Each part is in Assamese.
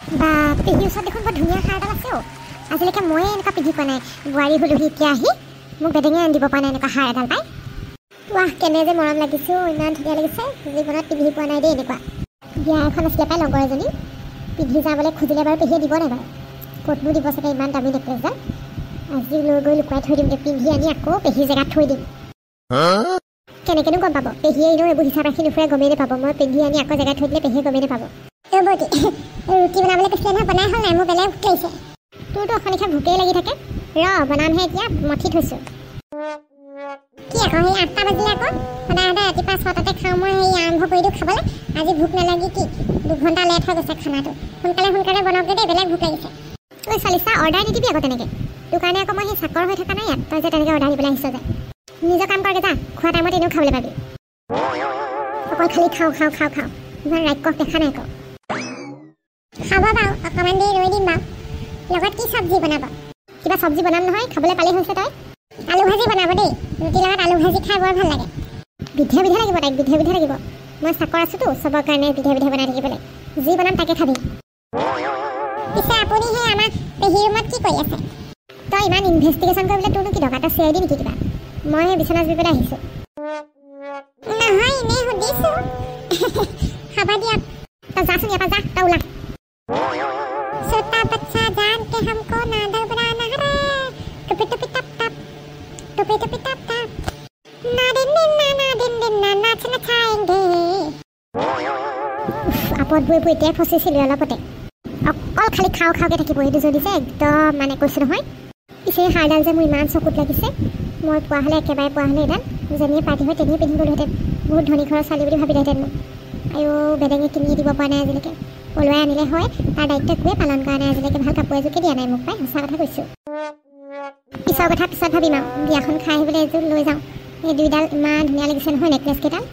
বা পেহীৰ ওচৰত দেখোন বৰ ধুনীয়া সাৰ এডাল আছে আজিলৈকে মই এনেকুৱা পিন্ধি পোৱা নাই বোৱাৰী হ'লো এতিয়া আহি মোক বেডেঙে আনি দিব পৰা নাই এনেকুৱা সাৰ এডাল পাই ৱাহ কেনে যে মৰম লাগিছে ইমান ধুনীয়া লাগিছে জীৱনত পিন্ধি পোৱা নাই দেই এনেকুৱা বিয়া এখন আছিলে পাই লগৰ এজনী পিন্ধি যাবলৈ খুজিলে বাৰু পেহীয়ে দিব নাই বাৰু ক'তনো দিব চাগে ইমান দামী নেকলেছডাল আজি লৈ গৈ লুকুৱাই থৈ দিম পিন্ধি আনি আকৌ পেহীৰ জেগাত থৈ দিম কেনেকেনো গম পাব পেহীয়ে এনেও এইবোৰ হিচাপ ৰাখি নুফুৰে গমেই নাপাব মই পিন্ধি আনি আকৌ জেগাত থৈ দিলে পেহীয়ে গমেই নাপাব ৰুটি বনাবলৈ কৈছিলে নহয় বনাই হ'ল নাই মোৰ বেলেগ ভোক লাগিছে তোৰতো অখনিখা ভোকেই লাগি থাকে বনামহে এতিয়া মঠি থৈছোঁ কি আকৌ সেই 8টা বাজিলে আকৌ সদায় সদায় ৰাতিপুৱা 6টাতে খাওঁ মই সেই আৰম্ভ কৰি দিওঁ খাবলৈ আজি ভোক নালাগি কি 2 ঘণ্টা লেট হৈ গৈছে খানাটো সোনকালে বনাওঁগৈ দেই বেলেগ ভোক লাগিছে ঐ চলিছা অৰ্ডাৰ নিদিবি আকৌ তেনেকৈ তোৰ কাৰণে আকৌ মই সেই চাকৰ হৈ থকা নাই ইয়াত তই যে তেনেকৈ অৰ্ডাৰ দিবলৈ আহিছ যে নিজৰ কাম কৰগৈ যা খোৱা টাইমত এনেও খাবলৈ পাবি অকল খালি খাওঁ ইমান ৰাক্ষস দেখা নাই আকৌ খাব বাৰু অকণমান দেৰি ৰৈ দিম বাৰু লগত কি চব্জি বনাব কিবা চব্জি বনাম নহয় খাবলৈ পালেই হৈছে তই আলু ভাজি বনাব দেই ৰুটিৰ লগত আলু ভাজি খাই বৰ ভাল লাগে বিধে লাগিব তাইক বিধে লাগিব মই চাকৰ আছোতো চবৰ কাৰণে বিধে বনাই থাকিবলৈ যি বনাম তাকে খাবি পিছে আপুনি সেই আমাৰ পেহীৰ ৰুমত কি কৰি আছে তই ইমান ইনভেষ্টিগেশ্যন কৰিবলৈ তোৰনো কি দৰকাৰ তই চিয়াই দি নেকি কিবা মই সেই বিচনা জুৰিবলৈ আহিছোঁ নহয় এনেই সুধিছোঁ খাবা দিয়ক তই যাচোন ইয়াৰ পৰা যা তই ওলা छोटा बच्चा जान के हमको ना डरना है टुपी टुपी टप टप ना दिन ना नाच नचाएंगे আপদ বই এতিয়া ফচিছিলোঁ অলপতে অকল খালি খাওঁকৈ থাকিব সেইটো যদি যে একদম মানে কৈছোঁ নহয় পিছে সাৰডাল যে মোৰ ইমান চকুত লাগিছে মই পোৱা হ'লে একেবাৰে পোৱা হ'লে এডাল যেনিয়ে পাৰ্টি হয় তেনেই পিন্ধি গ'লোহেঁতেন বহুত ধনী ঘৰৰ ছোৱালী বুলি ভাবিলেহেঁতেন মোক আৰু বেডেঙে কিনি দিব পৰা নাই আজিলৈকে পলুৱাই আনিলে হয় তাৰ দায়িত্ব একোৱে পালন কৰা নাই আজিলৈকে ভাল কাপোৰ এযোৰকে দিয়া নাই মোক পাই সঁচা কথা কৈছোঁ পিছৰ কথা পিছত ভাবিম আৰু বিয়াখন খাই আহিবলৈ এযোৰ লৈ যাওঁ এই দুইডাল ইমান ধুনীয়া লাগিছে নহয় নেকলেছকেইডাল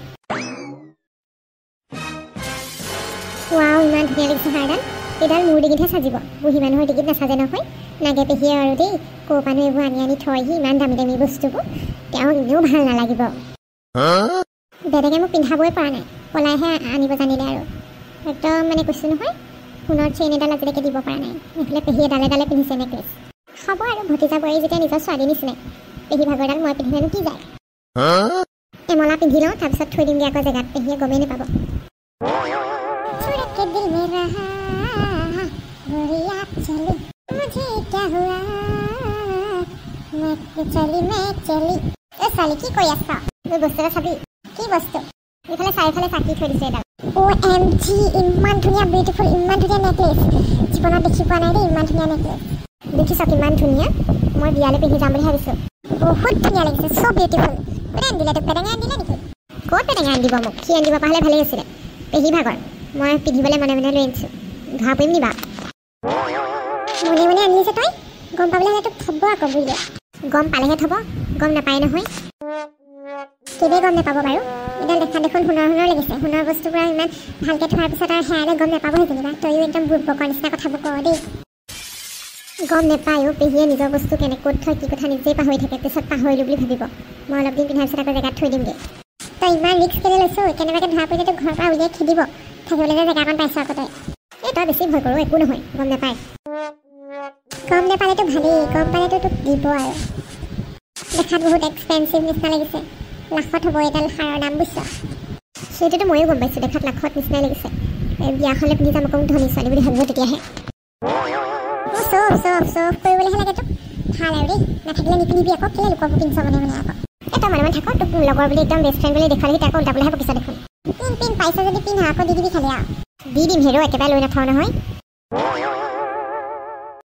ৱাও ইমান ধুনীয়া লাগিছে সাৰডাল এইডাল মোৰ ডিঙিতহে সাজিব বুঢ়ী মানুহৰ ডিঙিত নাচাজে নহয় নাগে পেহীয়ে আৰু দেই ক'ৰ পৰা এইবোৰ আনি থয়হি ইমান দামী বস্তুবোৰ তেওঁ এনেও ভাল নালাগিব বেডেঙে মোক পিন্ধাবই পৰা নাই পলাইহে আনিব জানিলে আৰু একদম মানে কৈছোঁ নহয় সোণৰ চেইন এডাল আজিলৈকে দিব পৰা নাই এইফালে পেহীয়ে ডালে পিন্ধিছে নেকলেছ হ'ব আৰু ভতিজা বোৱাৰী যেতিয়া নিজৰ ছোৱালী নিচিনাই পেহী ভাগৰডাল মই পিন্ধিলেনো কি যায় এমলা পিন্ধি লওঁ তাৰপিছত থৈ দিমগৈ আকৌ জেগাত পেহীয়ে গমেই নাপাব ছোৱালী কি কৰি আছ বস্তু এটা চাবি কি বস্তু এইফালে চাৰিওফালে চাকি থৈ দিছে এডাল OMG ইমান ধুনীয়া বিউটিফুল ইমান ধুনীয়া নেকলেছ জীৱনত দেখি পোৱা নাই দেই ইমান ধুনীয়া নেকলেছ দেখিছ কিমান ধুনীয়া মই বিয়ালৈ পিন্ধি যাম বুলি ভাবিছোঁ বহুত ধুনীয়া লাগিছে চ' বিউটিফুল কোনে আনি দিলে তোক পেডেঙে আনি দিলে নেকি ক'ত পেডেঙে আনি দিব মোক সি আনি দিব পাৰিলে ভালেই আছিলে পেহী ভাগৰ মই পিন্ধিবলৈ মনে লৈ আনিছোঁ ধৰা পৰিম নি বাৰু মনে আনিছে তই গম পাবলৈ হ'লে তোক থ'ব আকৌ বুলিয়ে গম পালেহে থ'ব গম নাপায় নহয় কেলেই গম নাপাব বাৰু এডাল দেখা দেখোন সোণৰ লাগিছে সোণৰ বস্তুবোৰ ইমান ভালকৈ থোৱাৰ পিছত আৰু সেয়ালে গম নাপাবহি যেনিবা তয়ো একদম বুৰ্বকৰ নিচিনা কথাবোৰ কওঁ দেই গম নাপায়ো পেহীয়ে নিজৰ বস্তু কেনে ক'ত থয় কি কথা নিজেই পাহৰি থাকে পিছত পাহৰিলোঁ বুলি ভাবিব মই অলপ দিন পিন্ধাৰ পিছত আকৌ জেগাত থৈ দিমগৈ তই ইমান ৰিস্ক কেলৈ লৈছোঁ কেনেবাকৈ ধৰা পৰিলে তোক ঘৰৰ পৰা উলিয়াই খেদিব থাকিবলৈ যে জেগাকণ পাইছ আকৌ তই বেছি ভয় কৰোঁ একো নহয় গম নাপালেতো ভালেই গম পালেতো তোক দিব আৰু দেখাত বহুত এক্সপেঞ্চিভ নিচিনা লাগিছে লাখত হ'ব এডাল সাৰৰ দাম বুজিছ সেইটোতো ময়ো গম পাইছোঁ দেখাত লাখত নিচিনাই লাগিছে বিয়াখনলৈ পিন্ধি যাম অকণ ধনী ছোৱালী বুলি ভাবিব তেতিয়াহে চব কৰিবলৈহে লাগে তোক ভাল আৰু দেই নাথাকিলে নিপিন্ধিবি আকৌ কেলৈ লোকক পিন্ধিছ মনে আকৌ তই মানে থাক তোক লগৰ বুলি একদম বেষ্ট ফ্ৰেণ্ড বুলি দেখালেহি তাকো উল্টাবলৈহে পকিছ দেখোন পিন পাইছ যদি পিন্ধা আকৌ দি দিবি খালি আৰু দি দিম হেৰ' একেবাৰে লৈ নাথাওঁ নহয়